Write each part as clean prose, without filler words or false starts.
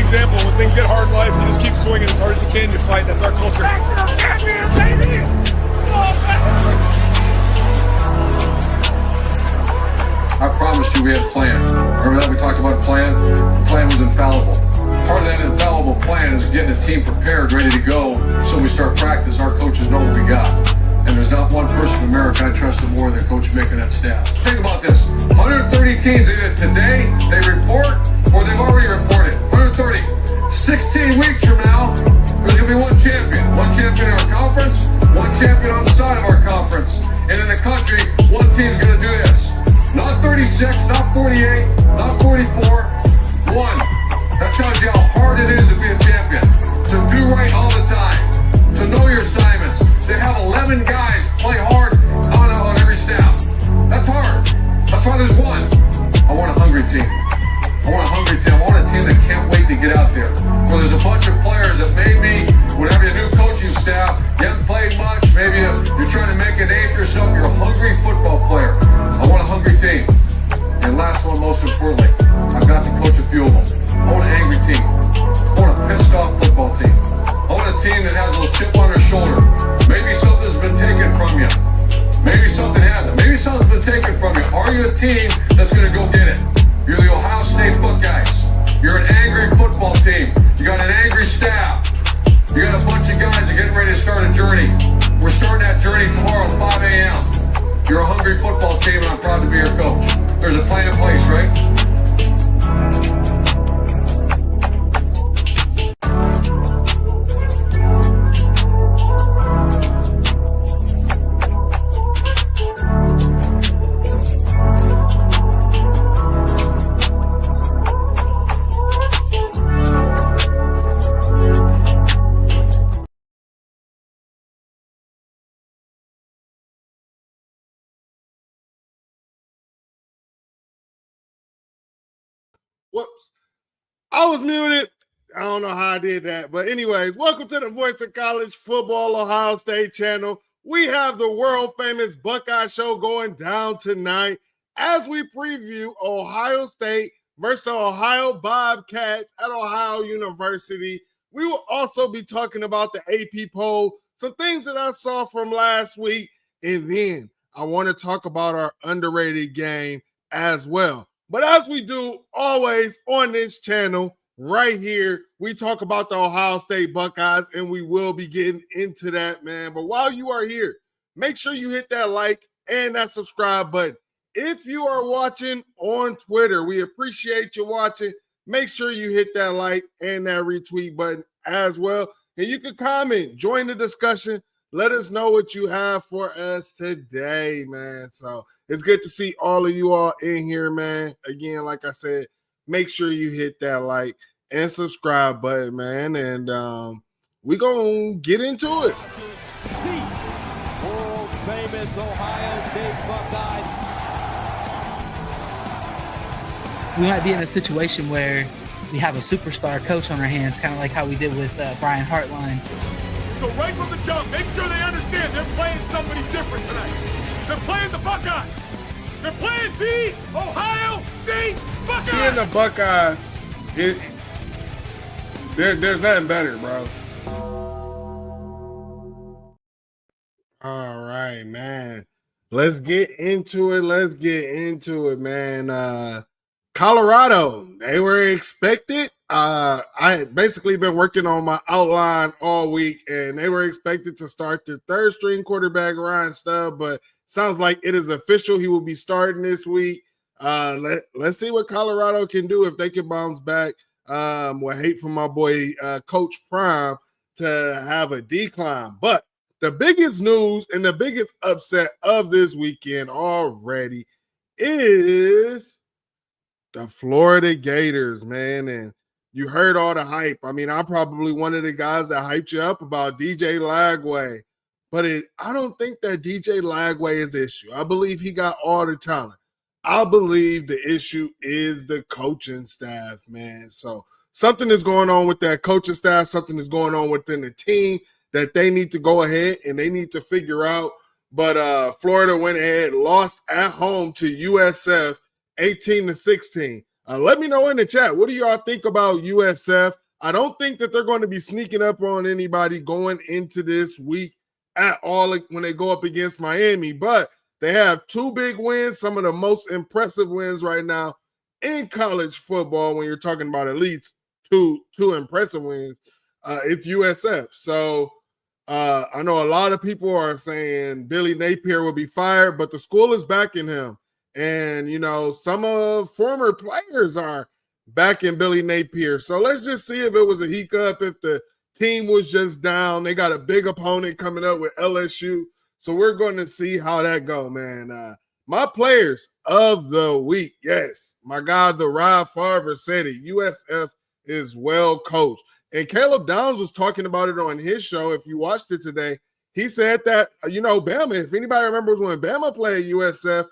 example. When things get hard in life, you just keep swinging as hard as you can. You fight. That's our culture. I promised you we had a plan. Remember that we talked about a plan? The plan was infallible. Part of that infallible plan is getting the team prepared, ready to go, so we start practice. Our coaches know what we got. And there's not one person in America I trusted more than Coach Mick and that staff. Think about this. 130 teams either today, they report, or they've already reported. 130. 16 weeks from now, there's going to be one champion. One champion in our conference, one champion on the side of our conference. And in the country, one team's going to do this. Not 36, not 48, not 44, one. That tells you how hard it is to be a champion. To do right all the time. To know your assignments. To have 11 guys play hard on every snap. That's hard. That's why there's one. I want a hungry team. I want a hungry team. I want a team that can't wait to get out there. Where there's a bunch of players that maybe, whenever you have a new coaching staff, you haven't played much, maybe you're trying to make a name for yourself, you're a hungry football player. I want a hungry team. And last one, most importantly, I've got to coach a few of them. I want an angry team. I want a pissed off football team. I want a team that has a little chip on their shoulder. Maybe something's been taken from you. Maybe something hasn't. Maybe something's been taken from you. Are you a team that's going to go get it? You're the Ohio State Buckeyes. You're an angry football team. You got an angry staff. You got a bunch of guys that are getting ready to start a journey. We're starting that journey tomorrow at 5 a.m. You're a hungry football team, and I'm proud to be your coach. There's a plan in place, right? Whoops. I was muted. I don't know how I did that. But anyways, welcome to the Voice of College Football Ohio State channel. We have the world famous Buckeye show going down tonight as we preview Ohio State versus the Ohio Bobcats at Ohio University. We will also be talking about the AP poll, some things that I saw from last week, and then I want to talk about our underrated game as well. But as we do always on this channel, right here, we talk about the Ohio State Buckeyes, and we will be getting into that, man. But while you are here, make sure you hit that like and that subscribe button. If you are watching on Twitter, we appreciate you watching. Make sure you hit that like and that retweet button as well. And you can comment, join the discussion. Let us know what you have for us today, man. So it's good to see all of you all in here, man. Again, like I said, make sure you hit that like and subscribe button, man. And we're going to get into it. The world famous Ohio State Buckeyes. We might be in a situation where we have a superstar coach on our hands, kind of like how we did with Brian Hartline. So right from the jump, make sure they understand they're playing somebody different tonight. They're playing the Buckeyes. They're playing the Ohio State Buckeyes. Being the Buckeye, there's nothing better, bro. All right, man. Let's get into it. Man. Colorado, they were expected. I had basically been working on my outline all week, and they were expected to start their third string quarterback, Ryan Stubb, but sounds like it is official. He will be starting this week. Let's see what Colorado can do if they can bounce back. Would hate for my boy Coach Prime to have a decline. But the biggest news and the biggest upset of this weekend already is the Florida Gators, man. And you heard all the hype. I mean, I'm probably one of the guys that hyped you up about DJ Lagway. But I don't think that DJ Lagway is the issue. I believe he got all the talent. I believe the issue is the coaching staff, man. So something is going on with that coaching staff. Something is going on within the team that they need to go ahead and they need to figure out. But Florida went ahead, lost at home to USF 18-16. Let me know in the chat. What do y'all think about USF? I don't think that they're going to be sneaking up on anybody going into this week at all when they go up against Miami, but they have 2 big wins, some of the most impressive wins right now in college football. When you're talking about at least two impressive wins, it's USF. So I know a lot of people are saying Billy Napier will be fired, but the school is backing him. And, you know, some of former players are backing Billy Napier. So let's just see if it was a hiccup, if the team was just down. They got a big opponent coming up with LSU. So we're going to see how that go, man. My players of the week, yes, my guy, the Rob Farver said it. USF is well coached. And Caleb Downs was talking about it on his show. If you watched it today, he said that, you know, Bama, if anybody remembers when Bama played USF,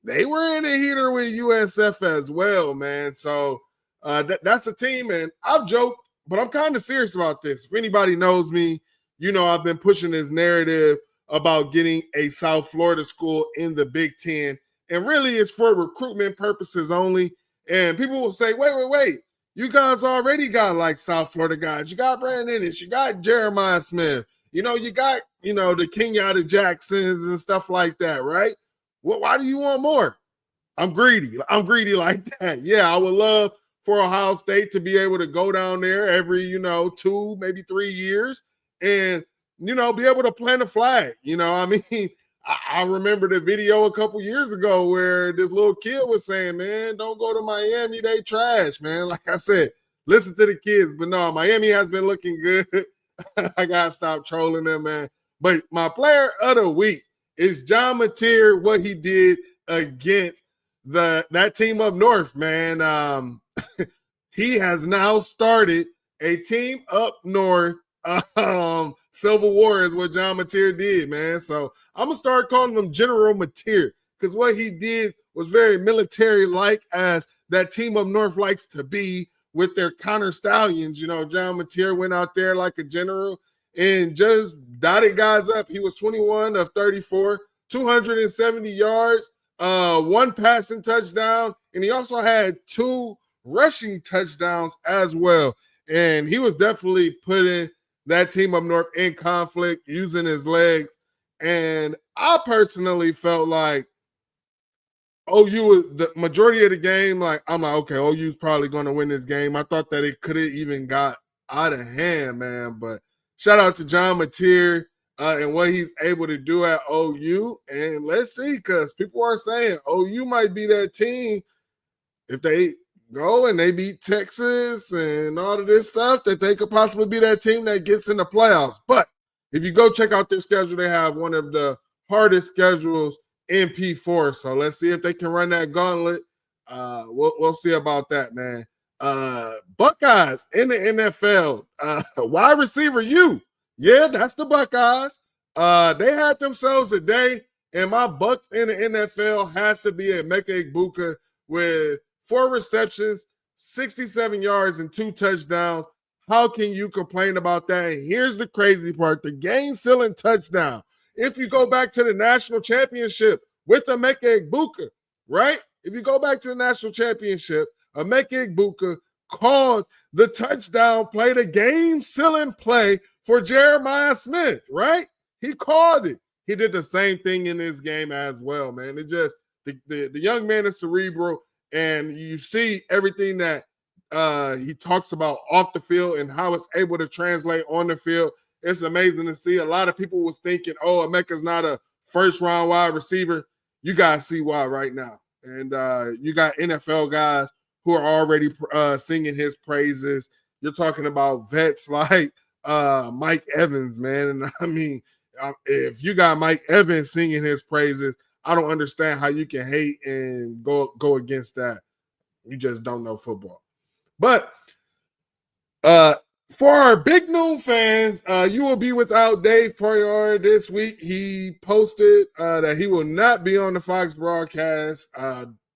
they were in a heater with USF as well, man. So that's a team, and I've joked, but I'm kind of serious about this. If anybody knows me, you know I've been pushing this narrative about getting a South Florida school in the Big Ten, and really it's for recruitment purposes only. And people will say, wait. You guys already got like South Florida guys. You got Brandon Ennis. You got Jeremiah Smith. You know, you got, you know, the Kenyatta Jacksons and stuff like that, right? Well, why do you want more? I'm greedy. I'm greedy like that. Yeah, I would love for Ohio State to be able to go down there every, you know, 2, maybe 3 years and, you know, be able to plant a flag. You know, I mean, I remember the video a couple years ago where this little kid was saying, man, don't go to Miami. They trash, man. Like I said, listen to the kids. But no, Miami has been looking good. I got to stop trolling them, man. But my player of the week is John Mateer, what he did against that team up north, man. He has now started a team up north. Civil War is what John Mateer did, man. So I'm gonna start calling him General Mateer because what he did was very military-like, as that team up north likes to be with their counter stallions. You know, John Mateer went out there like a general and just dotted guys up. He was 21 of 34, 270 yards, 1 passing touchdown, and he also had 2 rushing touchdowns as well. And he was definitely putting that team up north in conflict, using his legs. And I personally felt like OU, the majority of the game, like, I'm like, okay, OU's probably going to win this game. I thought that it could have even got out of hand, man. But shout out to John Mateer and what he's able to do at OU. And let's see, because people are saying OU might be that team if they go and they beat Texas and all of this stuff, that they could possibly be that team that gets in the playoffs. But if you go check out their schedule, they have one of the hardest schedules in P4. So let's see if they can run that gauntlet. We'll see about that, man. Buckeyes in the NFL. Wide receiver you. Yeah, that's the Buckeyes. They had themselves a day, and my Bucks in the NFL has to be Emeka Egbuka with 4 receptions, 67 yards, and 2 touchdowns. How can you complain about that? And here's the crazy part, the game-sealing touchdown. If you go back to the national championship with Emeka Egbuka, right? If you go back to the national championship, Emeka Egbuka called the touchdown play, the game-sealing play for Jeremiah Smith, right? He called it. He did the same thing in this game as well, man. It just, the young man is cerebral. And you see everything that he talks about off the field and how it's able to translate on the field. It's amazing to see. A lot of people was thinking, oh, Emeka's not a first-round wide receiver. You guys see why right now. And you got NFL guys who are already singing his praises. You're talking about vets like Mike Evans, man. And I mean, if you got Mike Evans singing his praises, I don't understand how you can hate and go against that. You just don't know football. But for our Big Noon fans, you will be without Dave Poyar this week. He posted that he will not be on the Fox broadcast.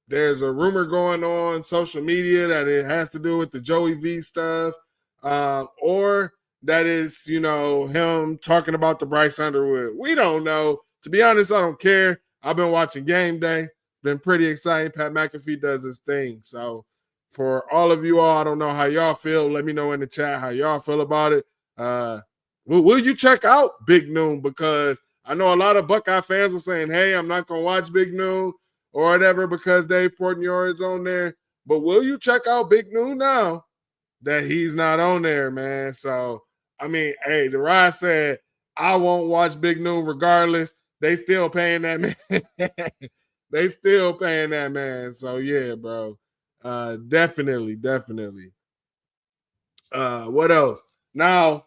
There's a rumor going on social media that it has to do with the Joey V stuff, or that is, you know, him talking about the Bryce Underwood. We don't know. To be honest, I don't care. I've been watching Game Day. It's been pretty exciting. Pat McAfee does his thing. So for all of you all, I don't know how y'all feel. Let me know in the chat how y'all feel about it. Will you check out Big Noon? Because I know a lot of Buckeye fans are saying, hey, I'm not going to watch Big Noon or whatever because Dave Portnoy is on there. But will you check out Big Noon now that he's not on there, man? So, I mean, hey, the Rod said, I won't watch Big Noon regardless. They still paying that man. They still paying that man. So, yeah, bro. Definitely. What else? Now,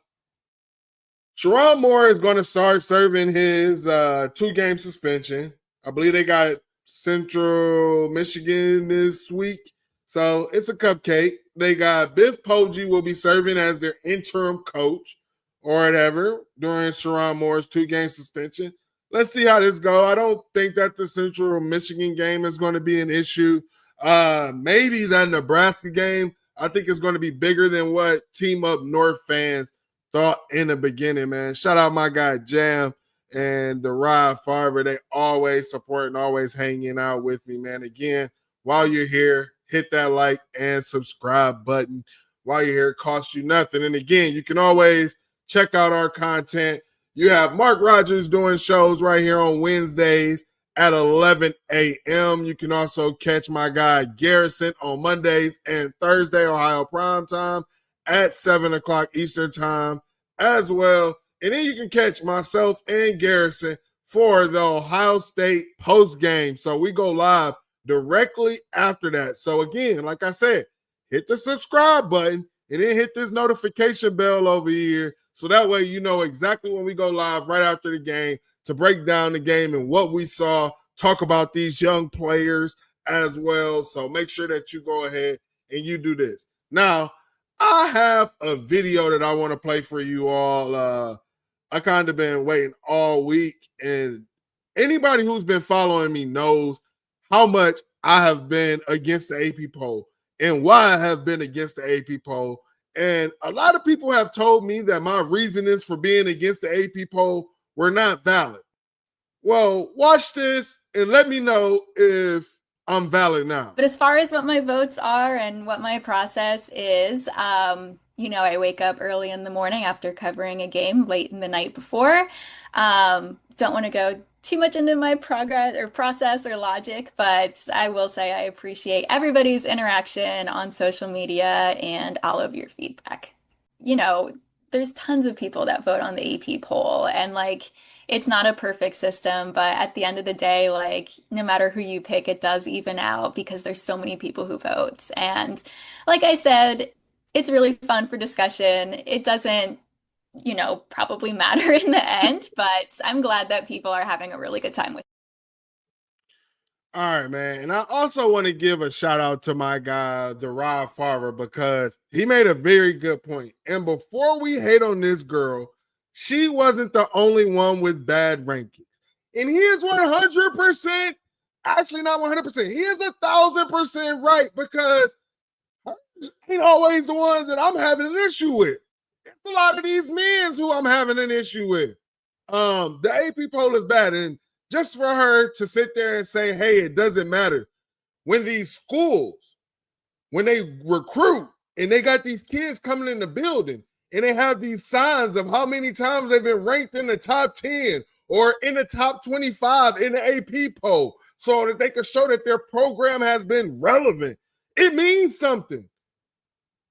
Sharon Moore is going to start serving his 2-game suspension. I believe they got Central Michigan this week. So it's a cupcake. They got Biff Poggi will be serving as their interim coach or whatever during Sharon Moore's 2-game suspension. Let's see how this goes. I don't think that the Central Michigan game is going to be an issue. Maybe that Nebraska game, I think is going to be bigger than what Team Up North fans thought in the beginning, man. Shout out my guy Jam and the Rod Farver. They always support and always hanging out with me, man. Again, while you're here, hit that like and subscribe button. While you're here, it costs you nothing. And again, you can always check out our content. You have Mark Rogers doing shows right here on Wednesdays at 11 a.m. You can also catch my guy Garrison on Mondays and Thursday, Ohio Prime Time at 7 o'clock Eastern Time as well. And then you can catch myself and Garrison for the Ohio State post game. So we go live directly after that. So again, like I said, hit the subscribe button and then hit this notification bell over here. So that way you know exactly when we go live right after the game to break down the game and what we saw, talk about these young players as well. So make sure that you go ahead and you do this. Now, I have a video that I want to play for you all. I kind of been waiting all week, and anybody who's been following me knows how much I have been against the AP poll and why I have been against the AP poll. And a lot of people have told me that my reasonings for being against the AP poll were not valid. Well, watch this and let me know if I'm valid now. But as far as what my votes are and what my process is, I wake up early in the morning after covering a game late in the night before. Don't want to go too much into my progress or process or logic, but I will say I appreciate everybody's interaction on social media and all of your feedback. There's tons of people that vote on the AP poll, and it's not a perfect system, but at the end of the day, no matter who you pick, it does even out because there's so many people who vote. And like I said, it's really fun for discussion. It doesn't, probably matter in the end, but I'm glad that people are having a really good time with it. All right, man. And I also want to give a shout out to my guy, the Rod Farver, because he made a very good point. And before we hate on this girl, she wasn't the only one with bad rankings. And he is 100%, actually not 100%, he is 1,000% right, because hers ain't always the ones that I'm having an issue with. It's a lot of these men who I'm having an issue with. The AP poll is bad. And just for her to sit there and say, hey, it doesn't matter. When these schools, when they recruit and they got these kids coming in the building, and they have these signs of how many times they've been ranked in the top 10 or in the top 25 in the AP poll so that they can show that their program has been relevant. It means something.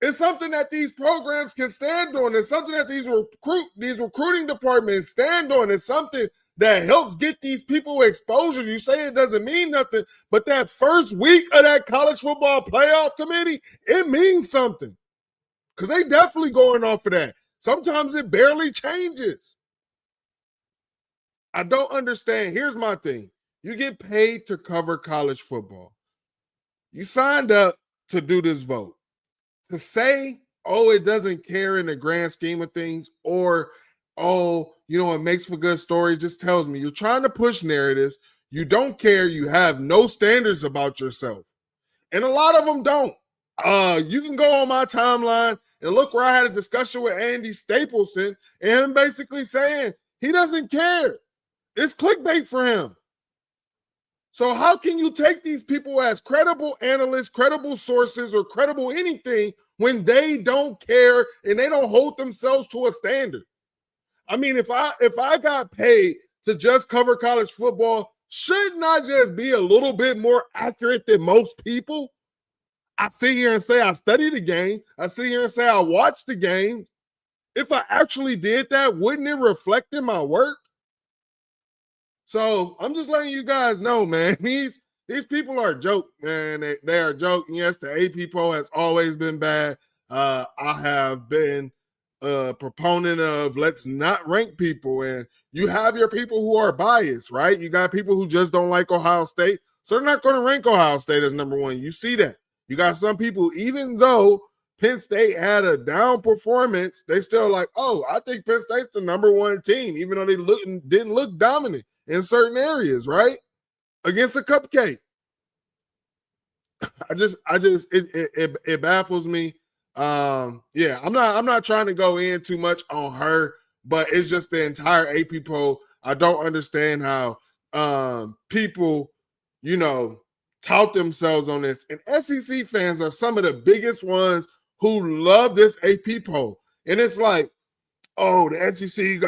It's something that these programs can stand on. It's something that these recruiting departments stand on. It's something that helps get these people exposure. You say it doesn't mean nothing, but that first week of that college football playoff committee, it means something. Because they definitely going off of that. Sometimes it barely changes. I don't understand. Here's my thing. You get paid to cover college football. You signed up to do this vote. To say, oh, it doesn't care in the grand scheme of things, or, oh, it makes for good stories, just tells me you're trying to push narratives. You don't care. You have no standards about yourself. And a lot of them don't. You can go on my timeline and look where I had a discussion with Andy Stapleton and him basically saying he doesn't care. It's clickbait for him. So how can you take these people as credible analysts, credible sources, or credible anything when they don't care and they don't hold themselves to a standard? I mean, if I got paid to just cover college football, shouldn't I just be a little bit more accurate than most people? I sit here and say I study the game. I sit here and say I watch the game. If I actually did that, wouldn't it reflect in my work? So I'm just letting you guys know, man. These people are a joke, man. They are a joke. And yes, the AP poll has always been bad. I have been a proponent of let's not rank people. And you have your people who are biased, right? You got people who just don't like Ohio State. So they're not going to rank Ohio State as number one. You see that. You got some people, even though Penn State had a down performance, they still like, oh, I think Penn State's the number one team, even though they didn't look dominant in certain areas, right? Against a cupcake. It baffles me. Yeah, I'm not trying to go in too much on her, but it's just the entire AP poll. I don't understand how people, tout themselves on this. And SEC fans are some of the biggest ones who love this AP poll. And it's like, oh, the SEC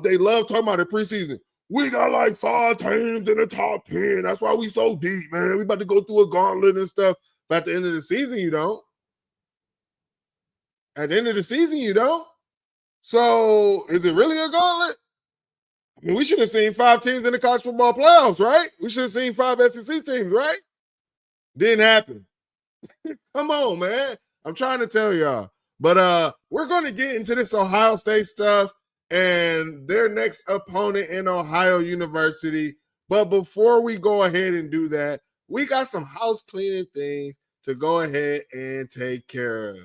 they love talking about the preseason. We got like 5 teams in the top 10. That's why we so deep, man. We about to go through a gauntlet and stuff. But at the end of the season, you don't. At the end of the season, you don't. So is it really a gauntlet? I mean, we should have seen 5 teams in the college football playoffs, right? We should have seen 5 SEC teams, right? Didn't happen. Come on, man. I'm trying to tell y'all. But we're going to get into this Ohio State stuff and their next opponent in Ohio University. But before we go ahead and do that, we got some house cleaning things to go ahead and take care of.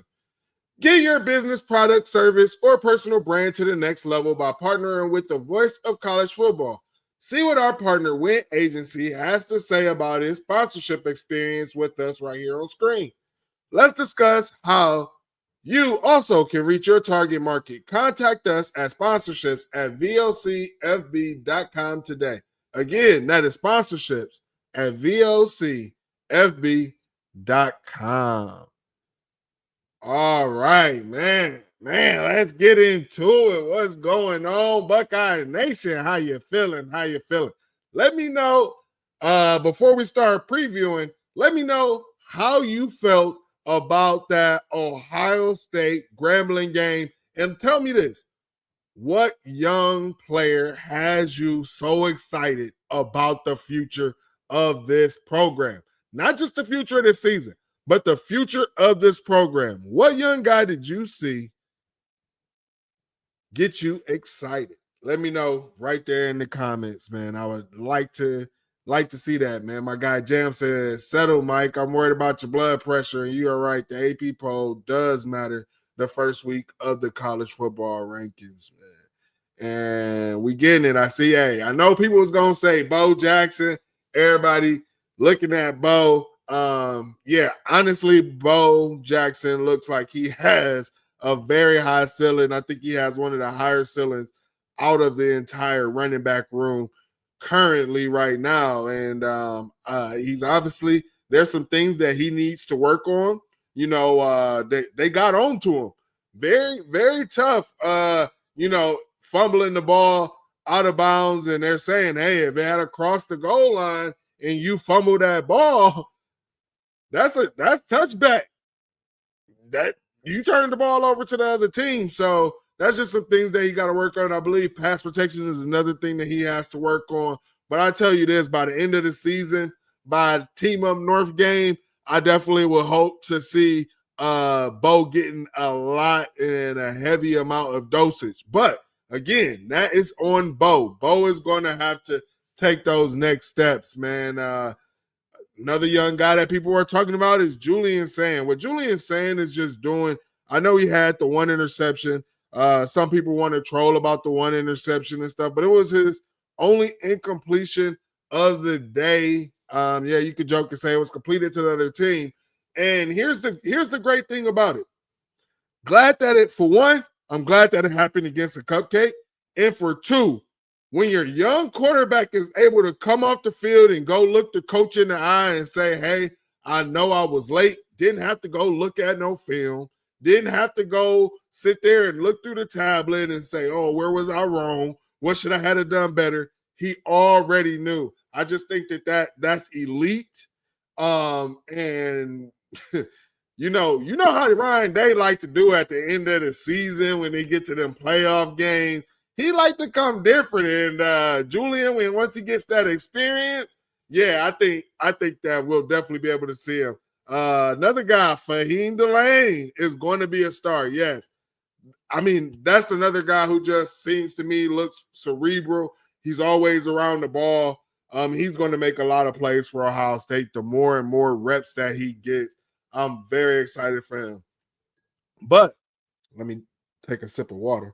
Get your business, product, service, or personal brand to the next level by partnering with the voice of college football. See what our partner Win Agency has to say about his sponsorship experience with us right here on screen. Let's discuss how you also can reach your target market. Contact us at sponsorships at vocfb.com today. Again, that is sponsorships at vocfb.com. All right, man, let's get into it. What's going on, Buckeye Nation? How you feeling? Let me know, before we start previewing, let me know how you felt about that Ohio State Grambling game. And tell me this, what young player has you so excited about the future of this program? Not just the future of this season, but the future of this program. What young guy did you see get you excited? Let me know right there in the comments, man. I would like to see that, man. My guy Jam says, settle, Mike. I'm worried about your blood pressure. And you are right. The AP poll does matter the first week of the college football rankings, man. And we getting it. I see, I know people was going to say Bo Jackson. Everybody looking at Bo. Yeah, honestly, Bo Jackson looks like he has a very high ceiling. I think he has one of the higher ceilings out of the entire running back room currently right now. And he's obviously, there's some things that he needs to work on. They got on to him. Very, very tough, fumbling the ball out of bounds. And they're saying, hey, if it had to cross the goal line and you fumble that ball, that's touchback. That you turn the ball over to the other team. So that's just some things that he got to work on. I believe pass protection is another thing that he has to work on. But I tell you this, by the end of the season, by Team Up North game, I definitely will hope to see Bo getting a lot and a heavy amount of dosage. But again, that is on Bo. Bo is going to have to take those next steps, man. Another young guy that people are talking about is Julian Sand. What Julian Sand is just doing, I know he had the one interception. Some people want to troll about the one interception and stuff, but it was his only incompletion of the day. Yeah, you could joke and say it was completed to the other team. And here's the great thing about it. For one, I'm glad that it happened against a cupcake. And for two, when your young quarterback is able to come off the field and go look the coach in the eye and say, hey, I know I was late, didn't have to go look at no film, didn't have to go sit there and look through the tablet and say, oh, where was I wrong? What should I have done better? He already knew. I just think that's elite. And you know how Ryan Day like to do at the end of the season when they get to them playoff games. He like to come different. And Julian, once he gets that experience, yeah, I think that we'll definitely be able to see him. Another guy, Fahim Delane, is going to be a star. Yes. I mean, that's another guy who just seems to me looks cerebral. He's always around the ball. He's going to make a lot of plays for Ohio State. The more and more reps that he gets, I'm very excited for him. But let me take a sip of water.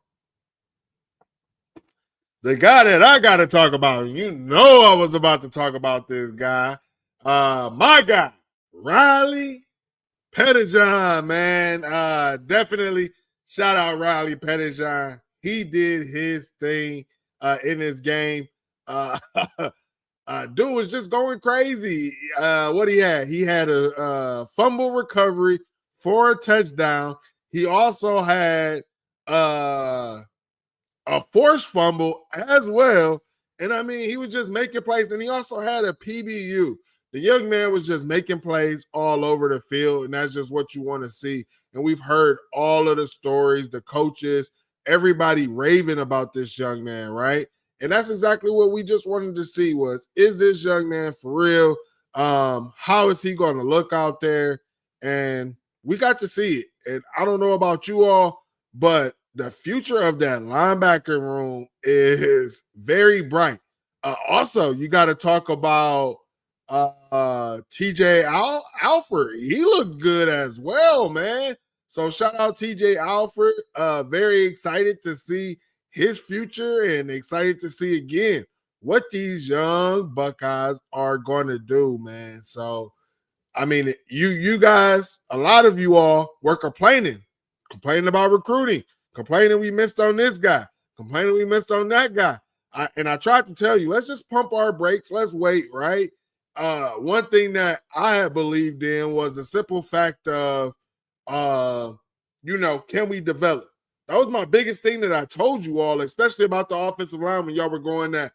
The guy that I got to talk about, you know I was about to talk about this guy. My guy, Riley Pettijohn, man. Definitely shout out Riley Pettijohn. He did his thing in this game. Dude was just going crazy. What he had? He had a fumble recovery for a touchdown. He also had a forced fumble as well. And I mean, he was just making plays. And he also had a PBU. The young man was just making plays all over the field. And that's just what you want to see. And we've heard all of the stories, the coaches, everybody raving about this young man, right? And that's exactly what we just wanted to see was, is this young man for real? How is he going to look out there? And we got to see it. And I don't know about you all, but the future of that linebacker room is very bright. Also, you got to talk about TJ Alford. He looked good as well, man. So shout out TJ Alford. Very excited to see his future and excited to see again what these young Buckeyes are going to do, man. So, I mean, you guys, a lot of you all were complaining about recruiting, complaining we missed on this guy, complaining we missed on that guy. And I tried to tell you, let's just pump our brakes. Let's wait, right? One thing that I had believed in was the simple fact of, can we develop? That was my biggest thing that I told you all, especially about the offensive line when y'all were going at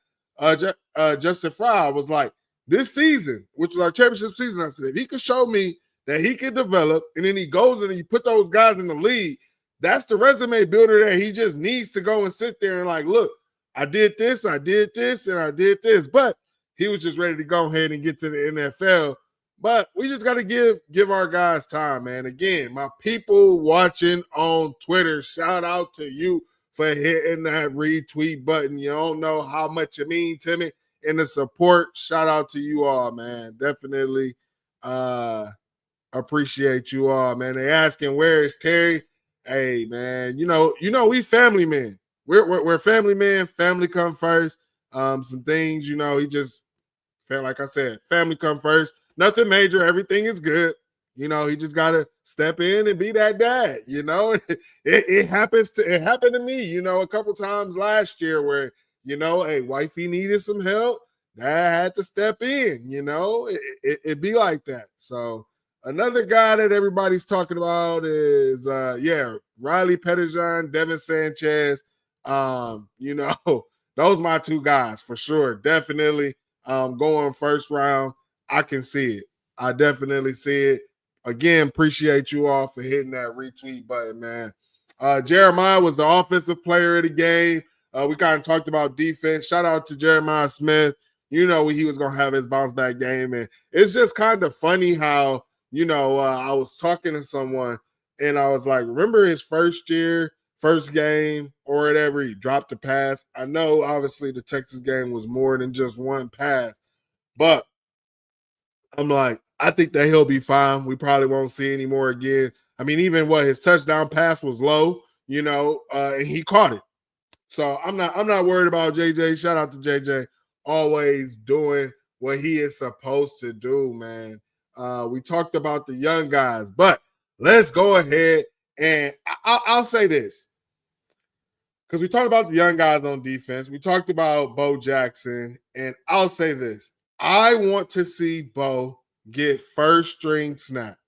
Justin Fry. I was like, this season, which was our championship season, I said, if he could show me that he can develop, and then he goes and he put those guys in the league, that's the resume builder that he just needs to go and sit there and like, look, I did this, and I did this. But he was just ready to go ahead and get to the NFL. But we just got to give our guys time, man. Again, my people watching on Twitter, shout out to you for hitting that retweet button. You don't know how much it means to me. And the support, shout out to you all, man. Definitely appreciate you all, man. They asking, where is Terry? Hey, man, you know, we family men. We're family men. Family come first. Some things, he just felt like I said, family come first. Nothing major. Everything is good. He just got to step in and be that dad. It happens it happened to me, a couple times last year where, hey, wifey needed some help. Dad had to step in, it be like that. So another guy that everybody's talking about is, Riley Pettijohn, Devin Sanchez. Those my two guys for sure. Definitely going first round. I can see it. I definitely see it. Again, appreciate you all for hitting that retweet button, man. Jeremiah was the offensive player of the game. We kind of talked about defense. Shout out to Jeremiah Smith. He was going to have his bounce back game. And it's just kind of funny how, I was talking to someone and I was like, remember his first game or whatever, he dropped a pass. I know obviously the Texas game was more than just one pass, but I'm like, I think that he'll be fine. We probably won't see any more again. I mean, even his touchdown pass was low, and he caught it. So I'm not worried about JJ. Shout out to JJ, always doing what he is supposed to do, man. We talked about the young guys, but let's go ahead and I'll say this. because we talked about the young guys on defense. We talked about Bo Jackson, and I'll say this. I want to see Bo get first string snaps.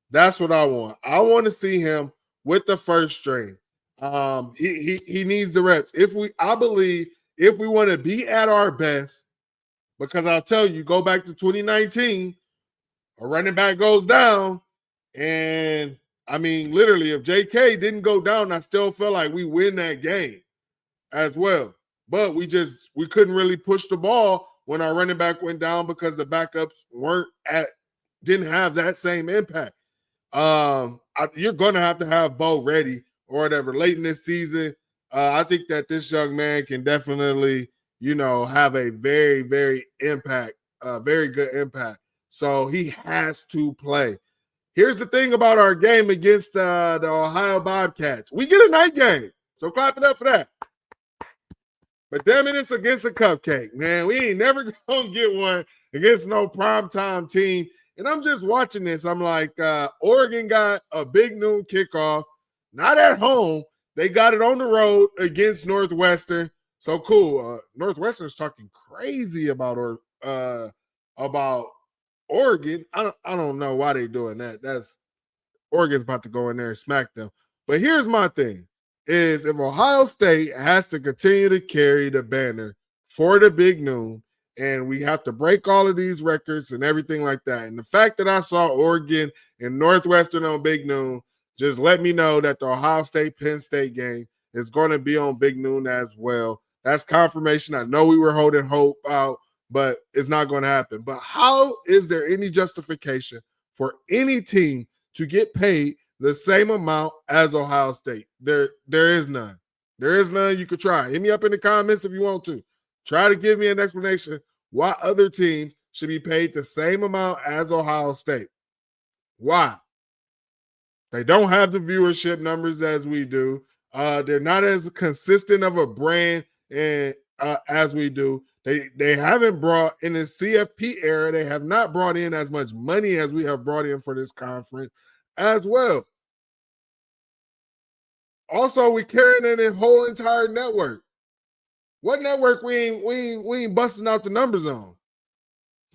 That's what I want. I want to see him with the first string. He needs the reps. I believe if we want to be at our best, because I'll tell you, go back to 2019, a running back goes down, and I mean, literally, if JK didn't go down, I still feel like we win that game as well. But we couldn't really push the ball when our running back went down because the backups didn't have that same impact. You're gonna have to have Bo ready or whatever late in this season. I think that this young man can definitely, have a very, very very good impact. So he has to play. Here's the thing about our game against the Ohio Bobcats. We get a night game, so clap it up for that. But damn it, it's against a cupcake, man. We ain't never gonna get one against no primetime team. And I'm just watching this. I'm like, Oregon got a big noon kickoff, not at home. They got it on the road against Northwestern. So cool. Northwestern's talking crazy about Oregon. I don't know why they're doing that. Oregon's about to go in there and smack them. But here's my thing, is if Ohio State has to continue to carry the banner for the big noon, and we have to break all of these records and everything like that. And the fact that I saw Oregon and Northwestern on Big Noon just let me know that the Ohio State-Penn State game is going to be on Big Noon as well. That's confirmation. I know we were holding hope out, but it's not going to happen. But how is there any justification for any team to get paid the same amount as Ohio State? There is none. There is none. You could try. Hit me up in the comments if you want to. Try to give me an explanation why other teams should be paid the same amount as Ohio State. Why? They don't have the viewership numbers as we do. They're not as consistent of a brand as we do. They haven't brought in the CFP era. They have not brought in as much money as we have brought in for this conference as well. Also, we carrying in a whole entire network. What network we ain't busting out the numbers on?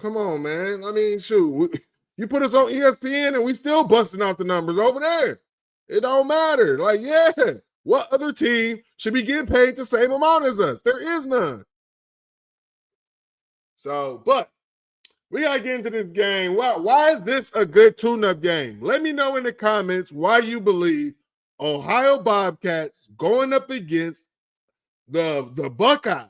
Come on, man. I mean, shoot. You put us on ESPN and we still busting out the numbers over there. It don't matter. Like, yeah. What other team should be getting paid the same amount as us? There is none. So, but we got to get into this game. Why is this a good tune-up game? Let me know in the comments why you believe Ohio Bobcats going up against the Buckeyes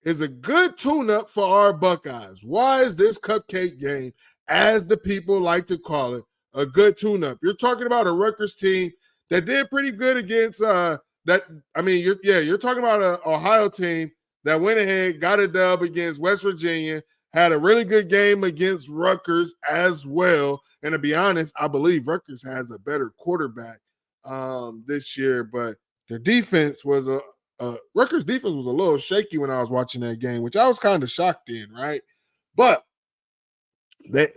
is a good tune-up for our Buckeyes. Why is this cupcake game, as the people like to call it, a good tune-up? You're talking about a Rutgers team that did pretty good against you're talking about an Ohio team that went ahead, got a dub against West Virginia, had a really good game against Rutgers as well. And to be honest, I believe Rutgers has a better quarterback this year, but their defense was Rutgers defense was a little shaky when I was watching that game, which I was kind of shocked in, right? But they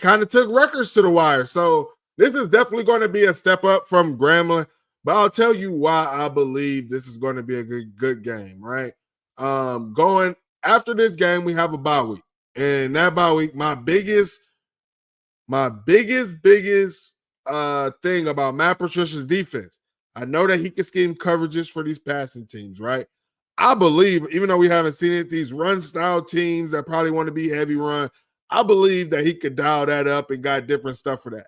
kind of took Rutgers to the wire. So this is definitely going to be a step up from Grambling. But I'll tell you why I believe this is going to be a good game, right? Going after this game, we have a bye week. And that bye week, my biggest thing about Matt Patricia's defense, I know that he can scheme coverages for these passing teams, right? I believe, even though we haven't seen it, these run-style teams that probably want to be heavy run, I believe that he could dial that up and got different stuff for that.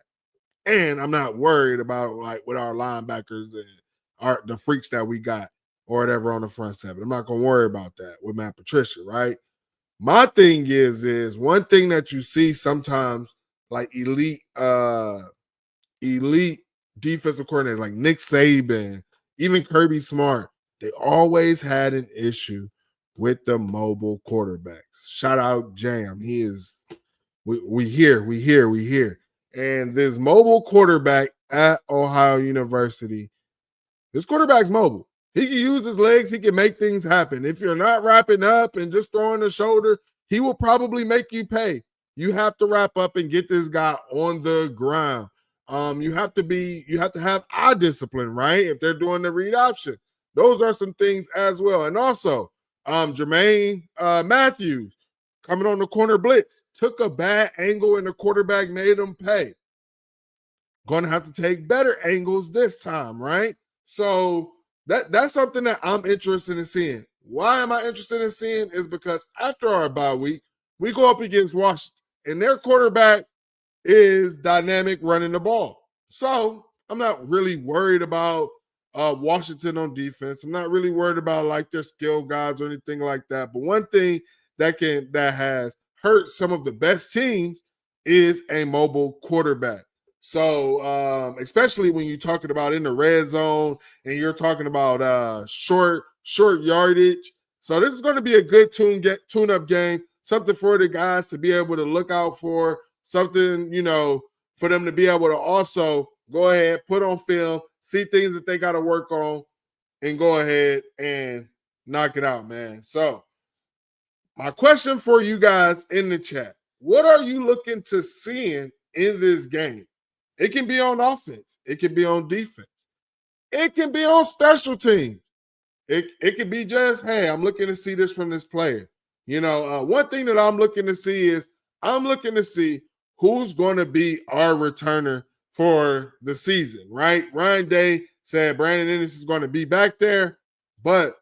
And I'm not worried about, like, with our linebackers and the freaks that we got or whatever on the front seven. I'm not going to worry about that with Matt Patricia, right? My thing is one thing that you see sometimes, like elite defensive coordinators like Nick Saban, even Kirby Smart, they always had an issue with the mobile quarterbacks. Shout out Jam. He is we here. And this mobile quarterback at Ohio University, this quarterback's mobile. He can use his legs. He can make things happen. If you're not wrapping up and just throwing the shoulder, he will probably make you pay. You have to wrap up and get this guy on the ground. You have to have eye discipline, right? If they're doing the read option, those are some things as well. And also, Jermaine Matthews coming on the corner blitz, took a bad angle and the quarterback made him pay. Going to have to take better angles this time, right? So that's something that I'm interested in seeing. Why am I interested in seeing is because after our bye week, we go up against Washington, and their quarterback is dynamic running the ball. So I'm not really worried about Washington on defense. I'm not really worried about like their skill guys or anything like that. But one thing that has hurt some of the best teams is a mobile quarterback. So especially when you're talking about in the red zone and you're talking about short yardage. So this is going to be a good tune-up game, something for the guys to be able to look out for, something, for them to be able to also go ahead, put on film, see things that they got to work on, and go ahead and knock it out, man. So my question for you guys in the chat, what are you looking to seeing in this game? It can be on offense. It can be on defense. It can be on special teams. It could be just, hey, I'm looking to see this from this player. One thing that I'm looking to see is I'm looking to see who's going to be our returner for the season, right? Ryan Day said Brandon Ennis is going to be back there, but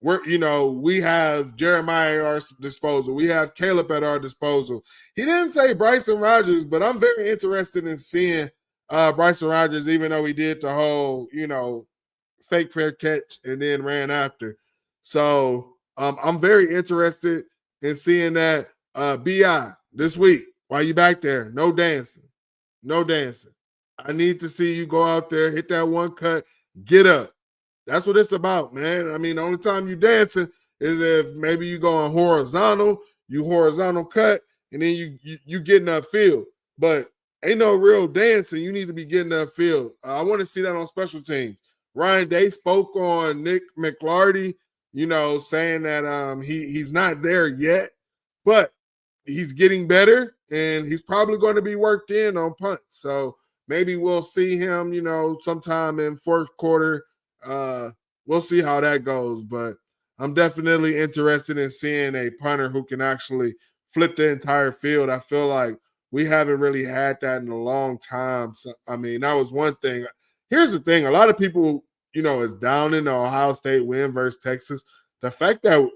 we have Jeremiah at our disposal. We have Caleb at our disposal. He didn't say Bryson Rogers, but I'm very interested in seeing Bryson Rogers, even though he did the whole, fake fair catch and then ran after. So I'm very interested in seeing that BI this week. While you back there, no dancing. I need to see you go out there, hit that one cut, get up. That's what it's about, man. I mean, the only time you dancing is if maybe you going horizontal cut, and then you get in that field. But ain't no real dancing. You need to be getting that field. I want to see that on special teams. Ryan Day spoke on Nick McLarty, saying that he's not there yet, but he's getting better, and he's probably going to be worked in on punts. So maybe we'll see him, sometime in fourth quarter. We'll see how that goes, but I'm definitely interested in seeing a punter who can actually flip the entire field. I feel like we haven't really had that in a long time. So, I mean, that was one thing. Here's the thing. A lot of people, is down in the Ohio State win versus Texas. The fact that,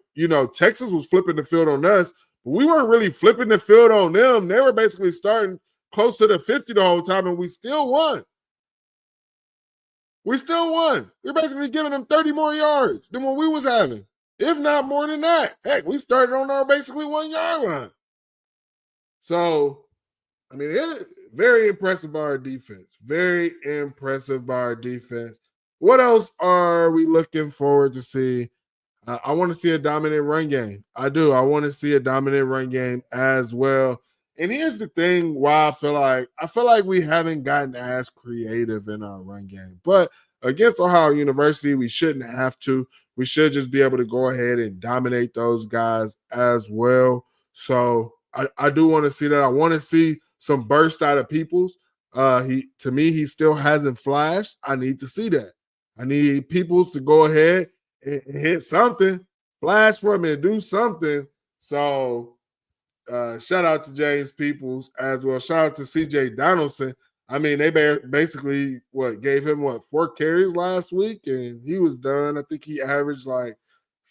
Texas was flipping the field on us, but we weren't really flipping the field on them. They were basically starting close to the 50 the whole time, and we still won. We're basically giving them 30 more yards than what we was having, if not more than that. Heck, we started on our basically 1 yard line. So, I mean, very impressive by our defense. Very impressive by our defense. What else are we looking forward to see? I want to see a dominant run game. I do. I want to see a dominant run game as well. And here's the thing why I feel like we haven't gotten as creative in our run game. But against Ohio University, we shouldn't have to. We should just be able to go ahead and dominate those guys as well. So I do want to see that. I want to see some burst out of Peoples. He still hasn't flashed. I need to see that. I need Peoples to go ahead and hit something, flash for me and do something. So shout out to James Peoples as well. Shout out to CJ Donaldson. I mean, they basically gave him 4 carries last week, and he was done. I think he averaged like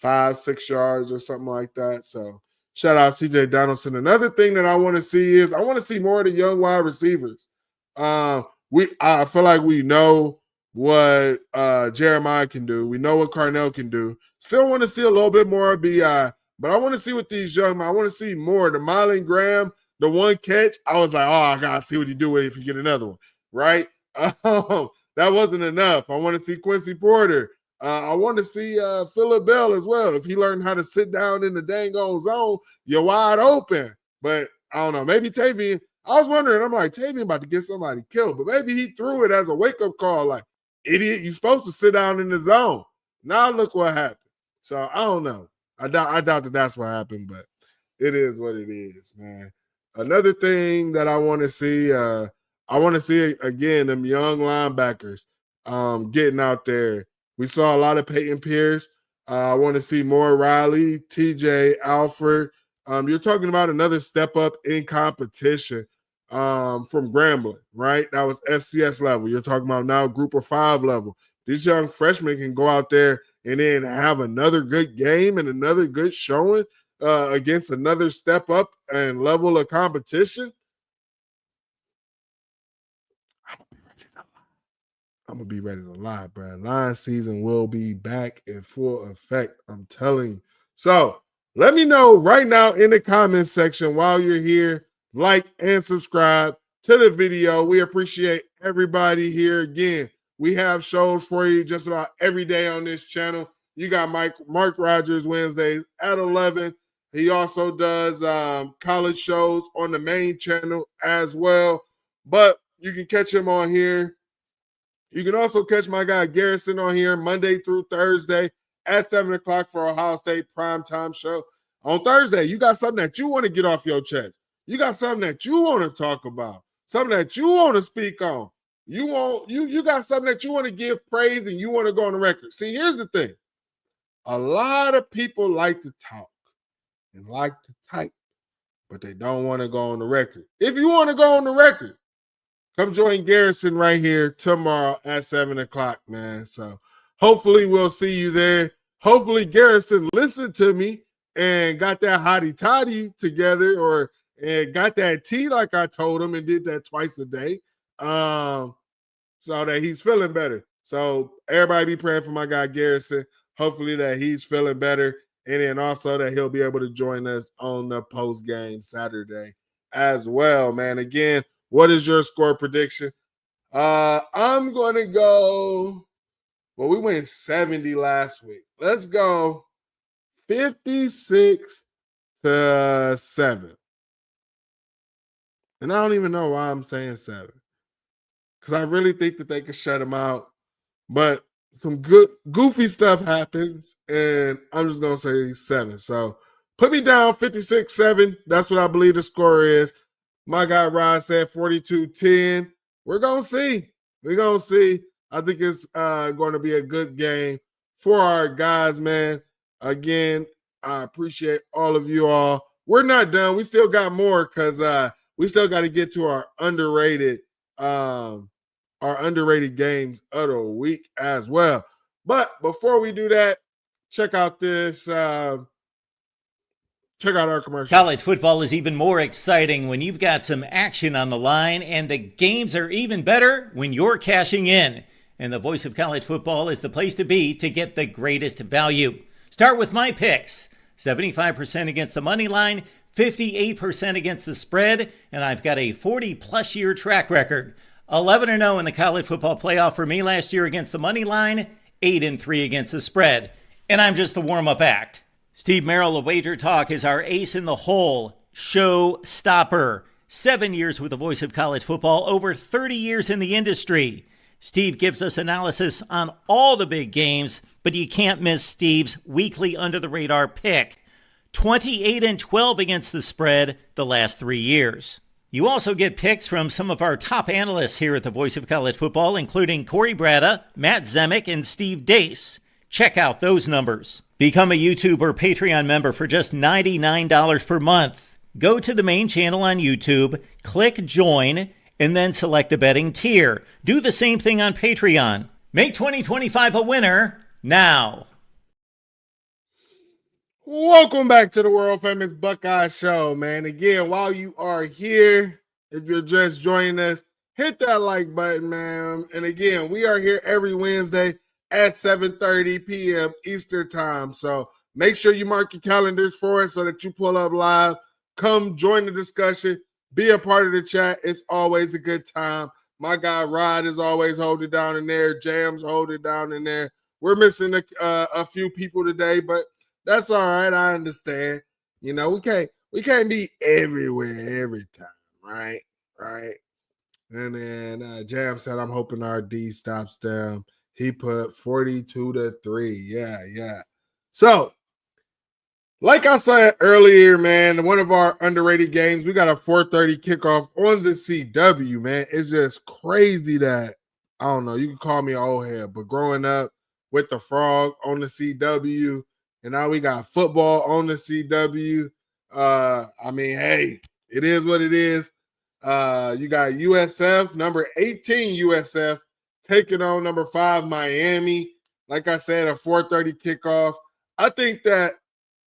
5-6 yards or something like that. So shout out CJ Donaldson. Another thing that I want to see is I want to see more of the young wide receivers. I feel like we know what Jeremiah can do. We know what Carnell can do. Still want to see a little bit more of BI, but I want to see what these young men. I want to see more. The Marlon Graham, the one catch, I was like, I got to see what he do with it if he get another one, right? That wasn't enough. I want to see Quincy Porter. I want to see Phillip Bell as well. If he learned how to sit down in the dang on zone, you're wide open. But I don't know. Maybe Tavian. I was wondering, I'm like, Tavian about to get somebody killed. But maybe he threw it as a wake-up call, like, idiot, you're supposed to sit down in the zone. Now look what happened. So I don't know. I doubt that that's what happened, but it is what it is, man. Another thing that I want to see, again, them young linebackers getting out there We saw a lot of Peyton Pierce. I want to see more Riley, TJ, Alfred. You're talking about another step up in competition from Grambling, right? That was FCS level. You're talking about now group of 5 level. These young freshmen can go out there and then have another good game and another good showing against another step up and level of competition. I'm going to be ready to lie, bro. Lion season will be back in full effect. I'm telling you. So let me know right now in the comment section while you're here. Like and subscribe to the video. We appreciate everybody here. Again, we have shows for you just about every day on this channel. You got Mark Rogers Wednesdays at 11. He also does college shows on the main channel as well. But you can catch him on here. You can also catch my guy Garrison on here Monday through Thursday at 7 o'clock for Ohio State primetime show. On Thursday, you got something that you want to get off your chest. You got something that you want to talk about, something that you want to speak on. You got something that you want to give praise and you want to go on the record. See, here's the thing. A lot of people like to talk and like to type, but they don't want to go on the record. If you want to go on the record, come join Garrison right here tomorrow at 7 o'clock, man. So hopefully we'll see you there. Hopefully Garrison listened to me and got that hottie toddy together and got that tea like I told him and did that twice a day so that he's feeling better. So everybody be praying for my guy Garrison. Hopefully that he's feeling better and then also that he'll be able to join us on the post-game Saturday as well, man. Again, what is your score prediction? I'm going to go, well, we went 70 last week. Let's go 56-7. And I don't even know why I'm saying 7. Because I really think that they could shut them out. But some good, goofy stuff happens, and I'm just going to say 7. So put me down 56-7. That's what I believe the score is. My guy Rod said 42-10. We're going to see. We're going to see. I think it's going to be a good game for our guys, man. Again, I appreciate all of you all. We're not done. We still got more because we still got to get to our underrated games of the week as well. But before we do that, check out this check out our commercial. College football is even more exciting when you've got some action on the line, and the games are even better when you're cashing in. And the Voice of College Football is the place to be to get the greatest value. Start with my picks. 75% against the money line, 58% against the spread, and I've got a 40-plus year track record. 11-0 in the college football playoff for me last year against the money line, 8-3 against the spread. And I'm just the warm-up act. Steve Merrill of Wager Talk is our ace in the hole, show stopper. 7 years with the Voice of College Football, over 30 years in the industry. Steve gives us analysis on all the big games, but you can't miss Steve's weekly under-the-radar pick. 28-12 against the spread the last 3 years. You also get picks from some of our top analysts here at the Voice of College Football, including Corey Bratta, Matt Zemek, and Steve Dace. Check out those numbers. Become a YouTube or Patreon member for just $99 per month. Go to the main channel on YouTube, click join, and then select the betting tier. Do the same thing on Patreon. Make 2025 a winner now. Welcome back to the world famous Buckeye Show, man. Again, while you are here, if you're just joining us, hit that like button, man. And again, we are here every Wednesday at 7:30 p.m. Eastern time. So make sure you mark your calendars for it so that you pull up live. Come join the discussion. Be a part of the chat. It's always a good time. My guy Rod is always holding down in there. Jam's holding down in there. We're missing a few people today, but that's all right. I understand. You know, we can't be everywhere every time, right? Right. And then Jam said, I'm hoping our D stops them. He put 42-3. Yeah. So, like I said earlier, man, one of our underrated games, we got a 4:30 kickoff on the CW, man. It's just crazy that, I don't know, you can call me an old head, but growing up, with the Frog on the CW, and now we got football on the CW. I mean, hey, it is what it is. You got USF, number 18 USF, taking on number 5 Miami. Like I said, a 4:30 kickoff. I think that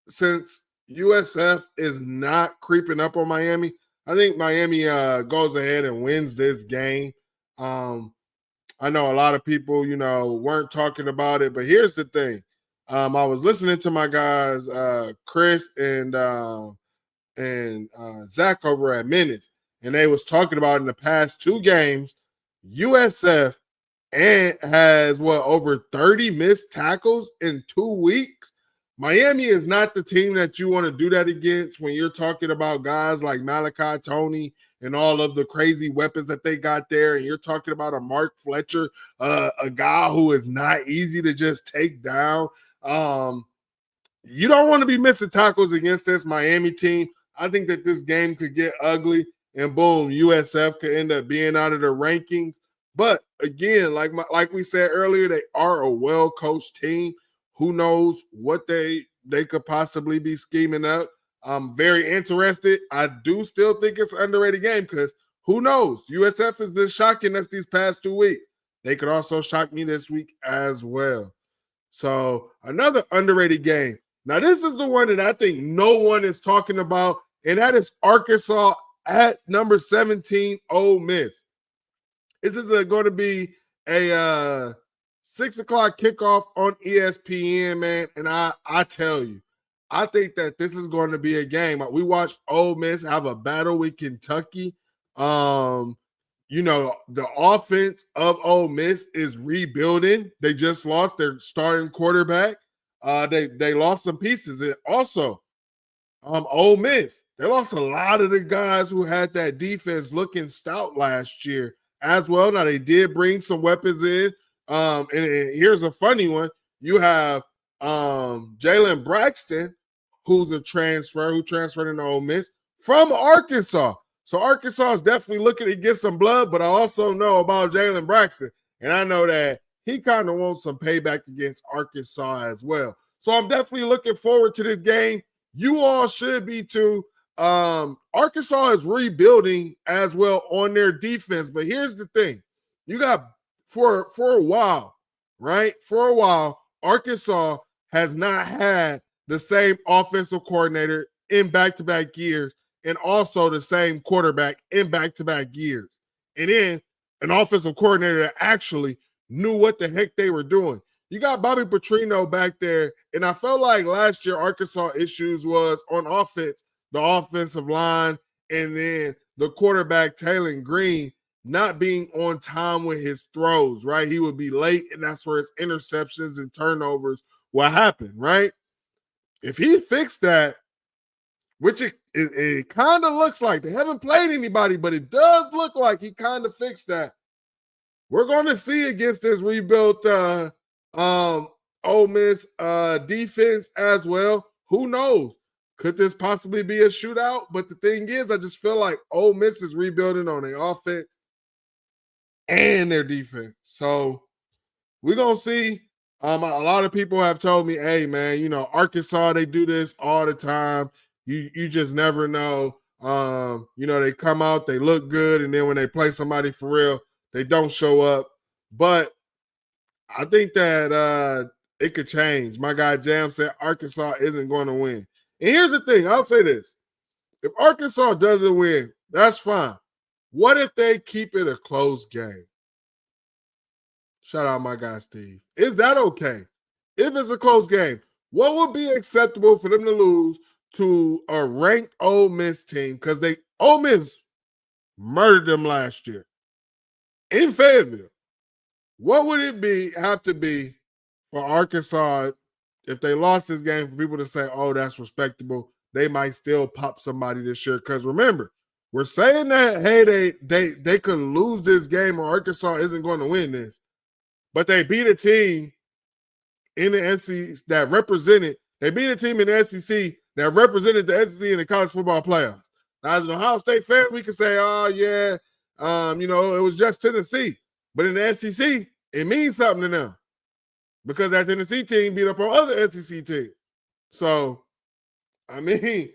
since USF is not creeping up on Miami, I think Miami goes ahead and wins this game. I know a lot of people, weren't talking about it, but here's the thing. I was listening to my guys, Chris and Zach over at Minutes, and they was talking about in the past 2 games, USF has over 30 missed tackles in 2 weeks. Miami is not the team that you want to do that against when you're talking about guys like Malachi Tony and all of the crazy weapons that they got there. And you're talking about a Mark Fletcher, a guy who is not easy to just take down. You don't want to be missing tackles against this Miami team. I think that this game could get ugly, and boom, USF could end up being out of the rankings. But again, like we said earlier, they are a well-coached team. Who knows what they could possibly be scheming up. I'm very interested. I do still think it's an underrated game because who knows? USF has been shocking us these past 2 weeks. They could also shock me this week as well. So another underrated game. Now, this is the one that I think no one is talking about, and that is Arkansas at number 17, Ole Miss. This is going to be a 6 o'clock kickoff on ESPN, man. And I tell you, I think that this is going to be a game. We watched Ole Miss have a battle with Kentucky. The offense of Ole Miss is rebuilding. They just lost their starting quarterback. They lost some pieces. And also, Ole Miss, they lost a lot of the guys who had that defense looking stout last year as well. Now, they did bring some weapons in. And here's a funny one. You have Jalen Braxton, who's a transfer, who transferred into Ole Miss from Arkansas. So Arkansas is definitely looking to get some blood, but I also know about Jalen Braxton, and I know that he kind of wants some payback against Arkansas as well. So I'm definitely looking forward to this game. You all should be too. Arkansas is rebuilding as well on their defense, but here's the thing. You got for a while, right? For a while, Arkansas has not had the same offensive coordinator in back-to-back years and also the same quarterback in back-to-back years. And then an offensive coordinator that actually knew what the heck they were doing. You got Bobby Petrino back there, and I felt like last year Arkansas issues was on offense, the offensive line, and then the quarterback, Taylor Green, not being on time with his throws, right? He would be late, and that's where his interceptions and turnovers will happen, right? If he fixed that, which it kind of looks like, they haven't played anybody, but it does look like he kind of fixed that. We're going to see against this rebuilt Ole Miss defense as well. Who knows? Could this possibly be a shootout? But the thing is, I just feel like Ole Miss is rebuilding on their offense and their defense. So we're going to see. A lot of people have told me, hey, man, Arkansas, they do this all the time. You just never know. They come out, they look good, and then when they play somebody for real, they don't show up. But I think that it could change. My guy Jam said Arkansas isn't going to win. And here's the thing. I'll say this. If Arkansas doesn't win, that's fine. What if they keep it a close game? Shout out my guy Steve. Is that okay? If it's a close game, what would be acceptable for them to lose to a ranked Ole Miss team? Because Ole Miss murdered them last year in Fayetteville. What would it have to be for Arkansas if they lost this game for people to say, oh, that's respectable? They might still pop somebody this year. Because remember, we're saying that, hey, they could lose this game or Arkansas isn't going to win this. But they beat a team in the SEC that represented, they beat a team in the SEC that represented the SEC in the college football playoffs. Now, as an Ohio State fan, we can say, oh, yeah, it was just Tennessee. But in the SEC, it means something to them. because that Tennessee team beat up on other SEC teams. So, I mean,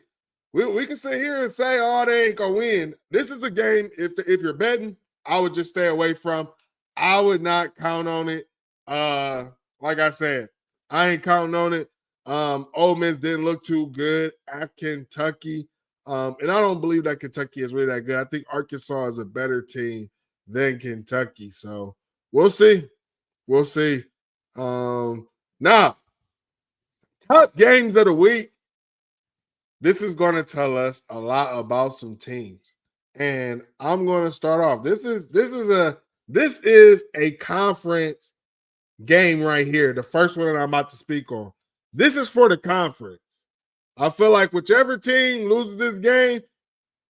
we can sit here and say, oh, they ain't going to win. This is a game, if you're betting, I would just stay away from. I would not count on it. Like I said, I ain't counting on it. Ole Miss didn't look too good at Kentucky. And I don't believe that Kentucky is really that good. I think Arkansas is a better team than Kentucky. So we'll see. We'll see. Now, top games of the week. This is going to tell us a lot about some teams. And I'm going to start off. This is a conference game right here. The first one that I'm about to speak on. This is for the conference. I feel like whichever team loses this game,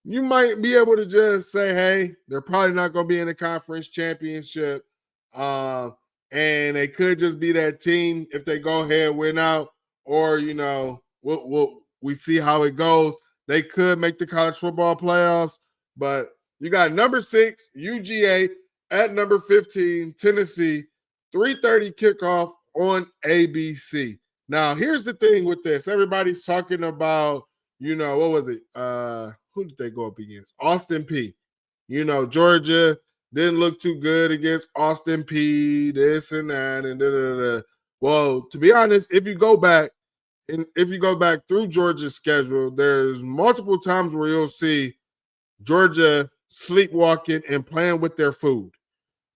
you might be able to just say, hey, they're probably not going to be in the conference championship. And they could just be that team if they go ahead, win out, or, we see how it goes. They could make the college football playoffs, but you got number 6, UGA, at number 15, Tennessee, 3:30 kickoff on ABC. Now, here's the thing with this. Everybody's talking about, what was it? Who did they go up against? Austin Peay. Georgia didn't look too good against Austin Peay, this and that, and da-da-da. Well, to be honest, if you go back through Georgia's schedule, there's multiple times where you'll see Georgia sleepwalking and playing with their food.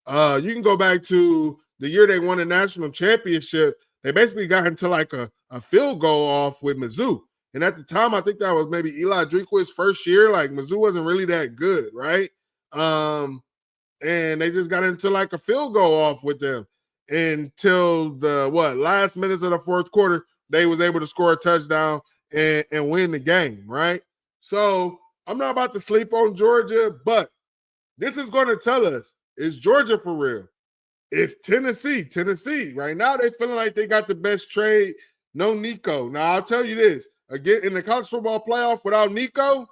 You can go back to the year they won a national championship. They basically got into like a field goal off with Mizzou. And at the time, I think that was maybe Eli Drinkwit's first year. Like, Mizzou wasn't really that good, right? And they just got into like a field goal off with them until the last minutes of the fourth quarter. They was able to score a touchdown and win the game, right? So I'm not about to sleep on Georgia, but this is going to tell us, is Georgia for real? It's Tennessee. Tennessee, right now, they feeling like they got the best trade. No Nico. Now, I'll tell you this. Again, in the college football playoff without Nico,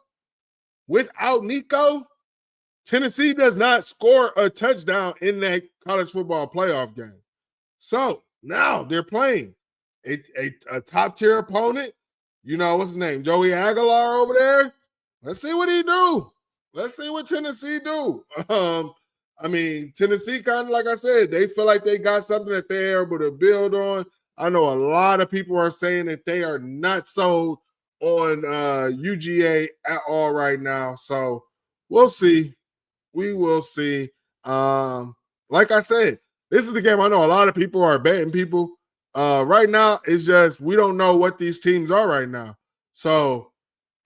Tennessee does not score a touchdown in that college football playoff game. So now they're playing a top-tier opponent. What's his name? Joey Aguilar over there. Let's see what he do. Let's see what Tennessee do. Tennessee kind of, like I said, they feel like they got something that they're able to build on. I know a lot of people are saying that they are not sold on UGA at all right now. So we'll see. We will see. Like I said, this is the game I know a lot of people are betting people. Right now, it's just we don't know what these teams are right now. So,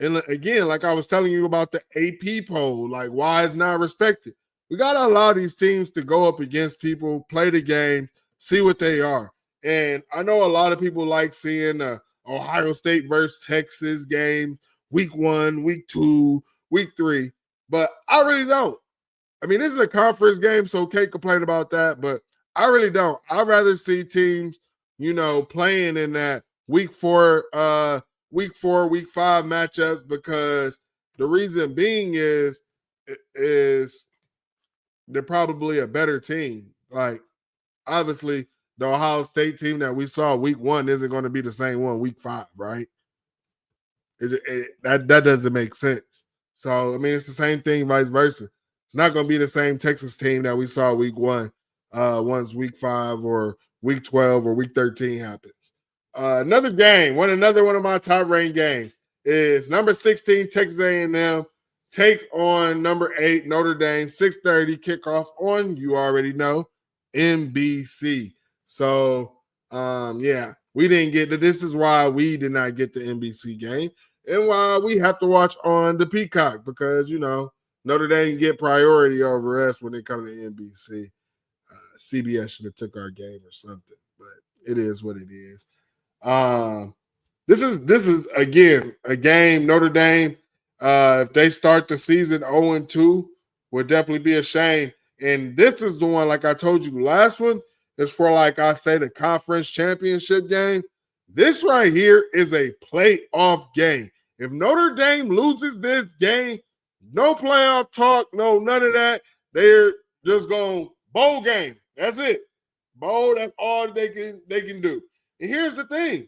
and again, like I was telling you about the AP poll, like why it's not respected. We got to allow these teams to go up against people, play the game, see what they are. And I know a lot of people like seeing Ohio State versus Texas game, week 1, week 2, week 3, but I really don't. This is a conference game, so can't complain about that, but I really don't. I'd rather see teams, playing in that week 4, week 5 matchups, because the reason being is they're probably a better team. Like, obviously, the Ohio State team that we saw week 1 isn't going to be the same one week 5, right? That doesn't make sense. So, it's the same thing, vice versa. It's not going to be the same Texas team that we saw week 1 once week 5 or week 12 or week 13 happens. Another one of my top-ranked games is number 16, Texas A&M. Take on number 8, Notre Dame, 6:30 kickoff on, you already know, NBC. So, we didn't get – this is why we did not get the NBC game and why we have to watch on the Peacock because, Notre Dame get priority over us when it comes to NBC. CBS should have took our game or something, but it is what it is. This is again, a game Notre Dame – if they start the season 0-2, would definitely be a shame. And this is the one, like I told you, last one is for, like I say, the conference championship game. This right here is a playoff game. If Notre Dame loses this game, no playoff talk, no none of that. They're just going bowl game. That's it. Bowl, that's all they can do. And here's the thing.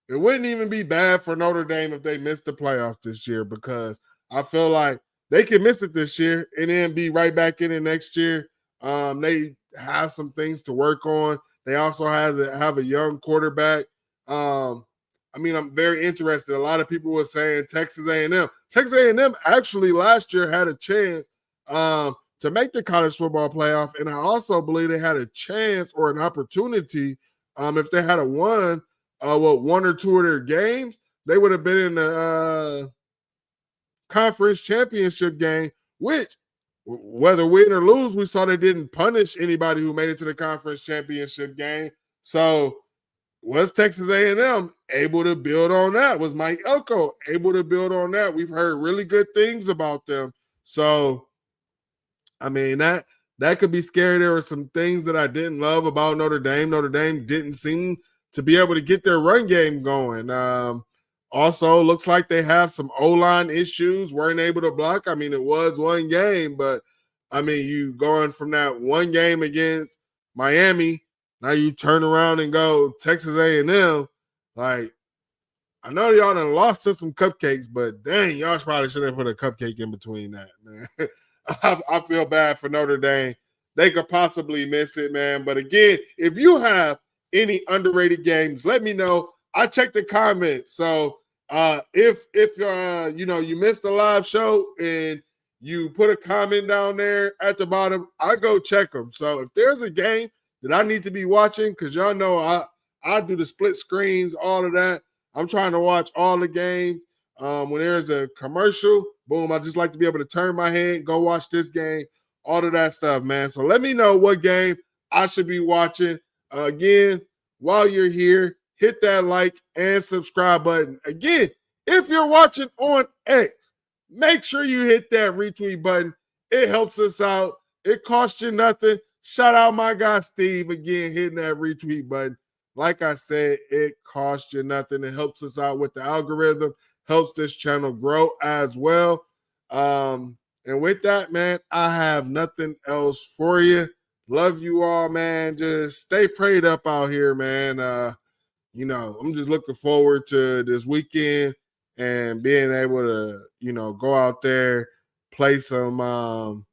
It wouldn't even be bad for Notre Dame if they missed the playoffs this year, because I feel like they can miss it this year and then be right back in it next year. They have some things to work on. They also have a young quarterback. I'm very interested. A lot of people were saying Texas A&M. Texas A&M actually last year had a chance to make the college football playoff, and I also believe they had a chance or an opportunity if they had won one or two of their games, they would have been in the conference championship game, which, whether win or lose, we saw they didn't punish anybody who made it to the conference championship game. So was Texas A&M able to build on that? Was Mike Elko able to build on that? We've heard really good things about them. So, that could be scary. There were some things that I didn't love about Notre Dame. Notre Dame didn't seem to be able to get their run game going. Also, looks like they have some O-line issues, weren't able to block. It was one game, but, you going from that one game against Miami, now you turn around and go Texas A&M. Like, I know y'all done lost to some cupcakes, but dang, y'all probably should have put a cupcake in between that, man. I feel bad for Notre Dame. They could possibly miss it, man. But again, if you have any underrated games, let me know. I check the comments. So if you missed the live show and you put a comment down there at the bottom, I go check them. So if there's a game that I need to be watching, because y'all know I do the split screens, all of that. I'm trying to watch all the games. When there's a commercial, boom, I just like to be able to turn my head, go watch this game, all of that stuff, man. So let me know what game I should be watching. Again, while you're here, hit that like and subscribe button. Again, if you're watching on X, make sure you hit that retweet button. It helps us out. It costs you nothing. Shout out my guy Steve, again, hitting that retweet button. Like I said, it costs you nothing. It helps us out with the algorithm, helps this channel grow as well. And with that, man, I have nothing else for you. Love you all, man. Just stay prayed up out here, man. I'm just looking forward to this weekend and being able to, go out there, play some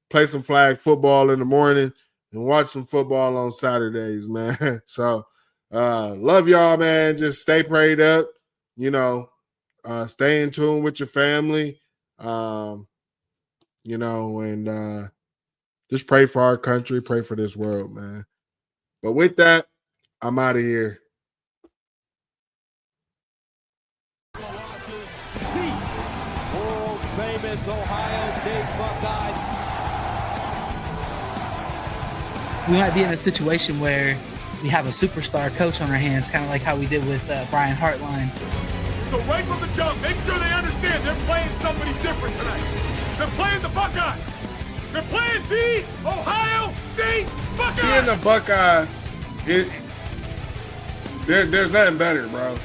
flag football in the morning and watch some football on Saturdays, man. So love y'all, man. Just stay prayed up, stay in tune with your family, and just pray for our country, pray for this world, man. But with that, I'm out of here. World famous Ohio State Buckeyes. We might be in a situation where we have a superstar coach on our hands, kind of like how we did with Brian Hartline. So right from the jump, make sure they understand they're playing somebody different tonight. They're playing the Buckeyes. They're playing the Ohio State Buckeyes. Being the Buckeye, there's nothing better, bro.